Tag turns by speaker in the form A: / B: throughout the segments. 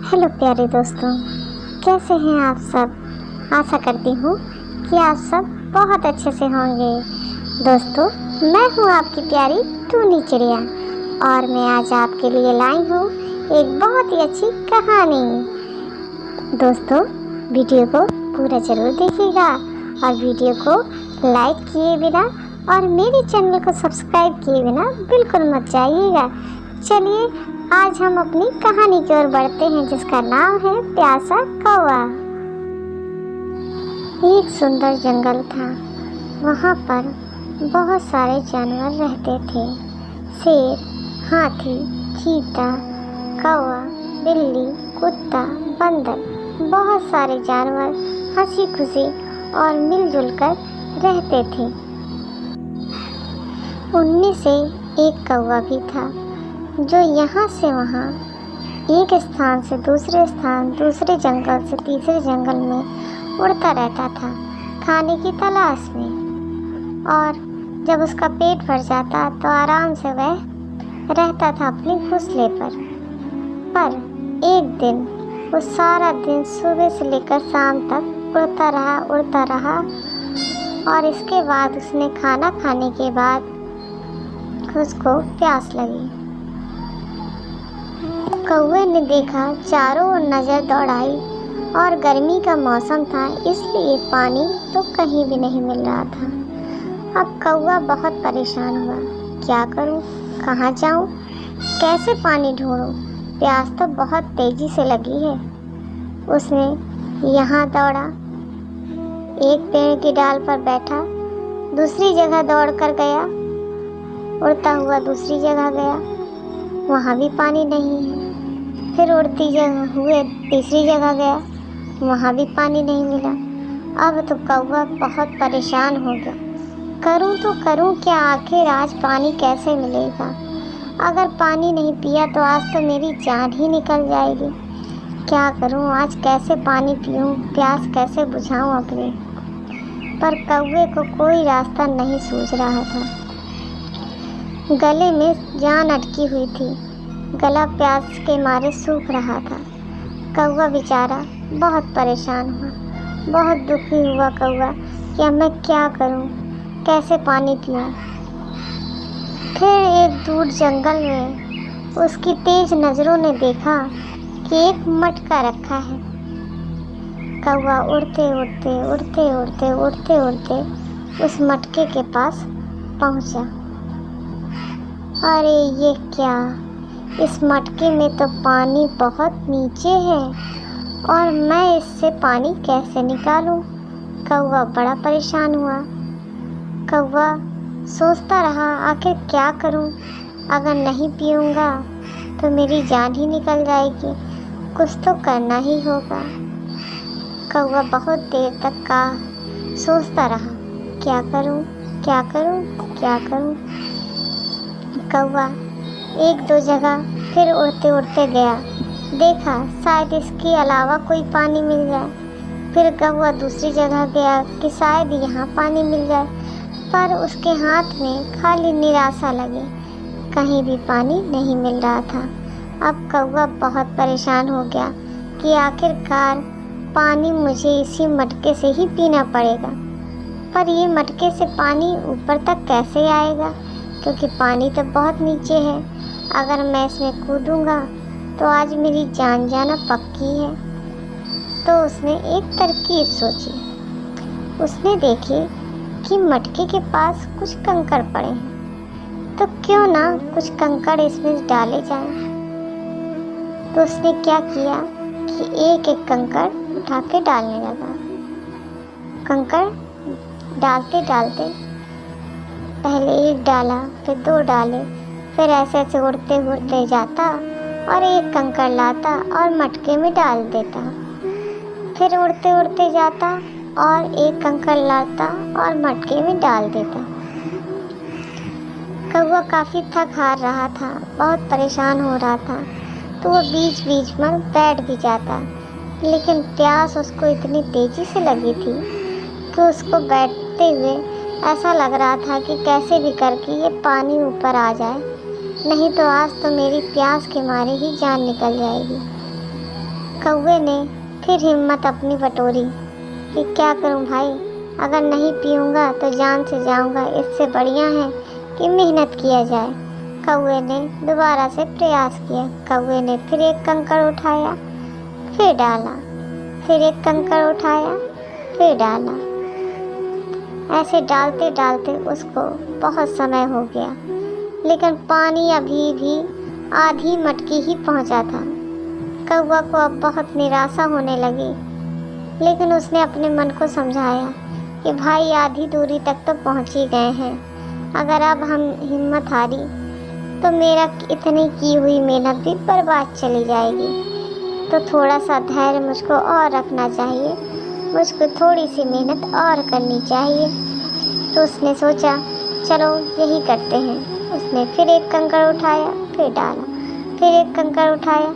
A: Hello प्यारे दोस्तों, कैसे हैं आप सब। आशा करती हूँ कि आप सब बहुत अच्छे से होंगे। दोस्तों, मैं हूँ आपकी प्यारी टूनी चिड़िया और मैं आज आपके लिए लाई हूँ एक बहुत ही अच्छी कहानी। दोस्तों, वीडियो को पूरा ज़रूर देखिएगा और वीडियो को लाइक किए बिना और मेरे चैनल को सब्सक्राइब किए बिना बिल्कुल मत जाइएगा। चलिए आज हम अपनी कहानी की ओर बढ़ते हैं, जिसका नाम है प्यासा कौवा। एक सुंदर जंगल था। वहाँ पर बहुत सारे जानवर रहते थे। शेर, हाथी, चीता, कौवा, बिल्ली, कुत्ता, बंदर, बहुत सारे जानवर हंसी खुशी और मिलजुल कर रहते थे। उनमें से एक कौवा भी था जो यहाँ से वहाँ, एक स्थान से दूसरे स्थान, दूसरे जंगल से तीसरे जंगल में उड़ता रहता था खाने की तलाश में। और जब उसका पेट भर जाता तो आराम से वह रहता था अपने घोंसले पर एक दिन वो सारा दिन सुबह से लेकर शाम तक उड़ता रहा और इसके बाद उसने खाना खाने के बाद उसको प्यास लगी। कौवे ने देखा, चारों ओर नज़र दौड़ाई और गर्मी का मौसम था, इसलिए पानी तो कहीं भी नहीं मिल रहा था। अब कौवा बहुत परेशान हुआ। क्या करूं, कहाँ जाऊं, कैसे पानी ढूंढूं? प्यास तो बहुत तेज़ी से लगी है। उसने यहाँ दौड़ा, एक पेड़ की डाल पर बैठा, दूसरी जगह दौड़ कर गया, उड़ता हुआ दूसरी जगह गया, वहाँ भी पानी नहीं है। फिर उड़ती हुए तीसरी जगह गया, वहाँ भी पानी नहीं मिला। अब तो कौवा बहुत परेशान हो गया। करूँ तो करूँ क्या, आखिर आज पानी कैसे मिलेगा? अगर पानी नहीं पिया तो आज तो मेरी जान ही निकल जाएगी। क्या करूँ आज, कैसे पानी पीऊँ, प्यास कैसे बुझाऊँ अपनी? पर कौवे को कोई रास्ता नहीं सूझ रहा था। गले में जान अटकी हुई थी, गला प्यास के मारे सूख रहा था। कौवा बेचारा बहुत परेशान हुआ, बहुत दुखी हुआ कौवा कि अब मैं क्या करूं, कैसे पानी पीऊं। फिर एक दूर जंगल में उसकी तेज नज़रों ने देखा कि एक मटका रखा है। कौवा उड़ते उड़ते उस मटके के पास पहुंचा। अरे ये क्या, इस मटके में तो पानी बहुत नीचे है और मैं इससे पानी कैसे निकालूं? कौवा बड़ा परेशान हुआ। कौवा सोचता रहा, आखिर क्या करूं? अगर नहीं पीऊँगा तो मेरी जान ही निकल जाएगी, कुछ तो करना ही होगा। कौवा बहुत देर तक का सोचता रहा, क्या करूं, क्या करूं, क्या करूं? कौवा एक दो जगह फिर उड़ते गया, देखा शायद इसके अलावा कोई पानी मिल जाए। फिर कौवा दूसरी जगह गया कि शायद यहाँ पानी मिल जाए, पर उसके हाथ में खाली निराशा लगी, कहीं भी पानी नहीं मिल रहा था। अब कौवा बहुत परेशान हो गया कि आखिरकार पानी मुझे इसी मटके से ही पीना पड़ेगा। पर ये मटके से पानी ऊपर तक कैसे आएगा, क्योंकि पानी तो बहुत नीचे है। अगर मैं इसमें कूदूँगा तो आज मेरी जान जाना पक्की है। तो उसने एक तरकीब सोची। उसने देखी कि मटके के पास कुछ कंकड़ पड़े हैं, तो क्यों ना कुछ कंकड़ इसमें डाले जाएं। तो उसने क्या किया कि एक एक कंकड़ उठा के डालने लगा। कंकड़ डालते पहले एक डाला, फिर दो डाले, फिर ऐसे उड़ते जाता और एक कंकड़ लाता और मटके में डाल देता। फिर उड़ते जाता और एक कंकड़ लाता और मटके में डाल देता। कौवा काफ़ी थक हार रहा था, बहुत परेशान हो रहा था, तो वो बीच में बैठ भी जाता, लेकिन प्यास उसको इतनी तेज़ी से लगी थी कि उसको बैठते हुए ऐसा लग रहा था कि कैसे भी करके ये पानी ऊपर आ जाए, नहीं तो आज तो मेरी प्यास के मारे ही जान निकल जाएगी। कौवे ने फिर हिम्मत अपनी बटोरी कि क्या करूं भाई, अगर नहीं पीऊँगा तो जान से जाऊंगा, इससे बढ़िया है कि मेहनत किया जाए। कौवे ने दोबारा से प्रयास किया। कौवे ने फिर एक कंकड़ उठाया, फिर डाला, फिर एक कंकड़ उठाया, फिर डाला। ऐसे डालते डालते उसको बहुत समय हो गया, लेकिन पानी अभी भी आधी मटकी ही पहुंचा था। कौवा को अब बहुत निराशा होने लगी, लेकिन उसने अपने मन को समझाया कि भाई आधी दूरी तक तो पहुंच ही गए हैं, अगर अब हम हिम्मत हारी तो मेरा इतनी की हुई मेहनत भी बर्बाद चली जाएगी। तो थोड़ा सा धैर्य मुझको और रखना चाहिए, मुझको थोड़ी सी मेहनत और करनी चाहिए। तो उसने सोचा चलो यही करते हैं। उसने फिर एक कंकड़ उठाया, फिर डाला, फिर एक कंकड़ उठाया,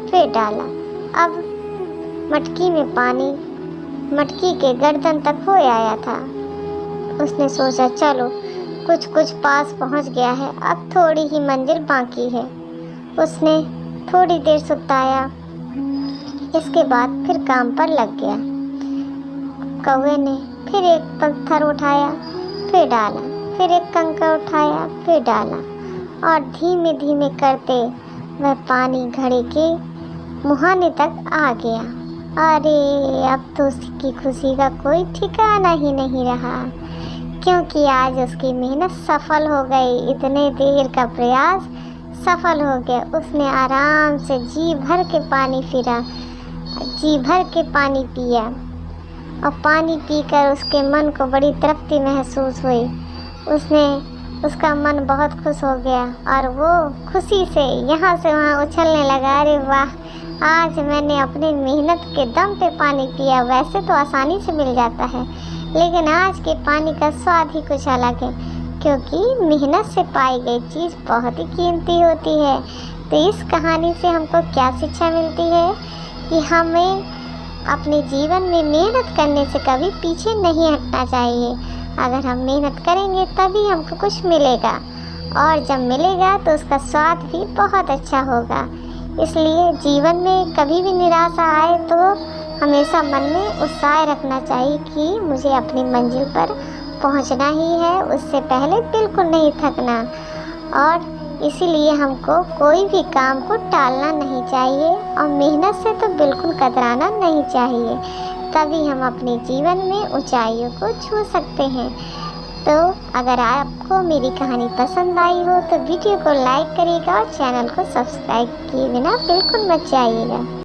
A: फिर डाला। अब मटकी में पानी मटकी के गर्दन तक हो आया था। उसने सोचा चलो कुछ कुछ पास पहुंच गया है, अब थोड़ी ही मंजिल बाकी है। उसने थोड़ी देर सुताया, इसके बाद फिर काम पर लग गया। कौवे ने फिर एक पत्थर उठाया, फिर डाला, फिर एक कंकड़ उठाया, फिर डाला, और धीमे धीमे करते वह पानी घड़े के मुहाने तक आ गया। अरे अब तो उसकी खुशी का कोई ठिकाना ही नहीं रहा, क्योंकि आज उसकी मेहनत सफल हो गई। इतने देर का प्रयास सफल हो गया। उसने आराम से जी भर के पानी पिया, और पानी पीकर उसके मन को बड़ी तृप्ति महसूस हुई। उसका मन बहुत खुश हो गया और वो खुशी से यहाँ से वहाँ उछलने लगा। अरे वाह, आज मैंने अपनी मेहनत के दम पे पानी पिया। वैसे तो आसानी से मिल जाता है, लेकिन आज के पानी का स्वाद ही कुछ अलग है, क्योंकि मेहनत से पाई गई चीज़ बहुत ही कीमती होती है। तो इस कहानी से हमको क्या शिक्षा मिलती है कि हमें अपने जीवन में मेहनत करने से कभी पीछे नहीं हटना चाहिए। अगर हम मेहनत करेंगे तभी हमको कुछ मिलेगा, और जब मिलेगा तो उसका स्वाद भी बहुत अच्छा होगा। इसलिए जीवन में कभी भी निराशा आए तो हमेशा मन में उत्साह रखना चाहिए कि मुझे अपनी मंजिल पर पहुंचना ही है, उससे पहले बिल्कुल नहीं थकना। और इसीलिए हमको कोई भी काम को टालना नहीं चाहिए, और मेहनत से तो बिल्कुल कतराना नहीं चाहिए। तभी हम अपने जीवन में ऊंचाइयों को छू सकते हैं। तो अगर आपको मेरी कहानी पसंद आई हो तो वीडियो को लाइक करिएगा और चैनल को सब्सक्राइब किए बिना बिल्कुल मत जाइएगा।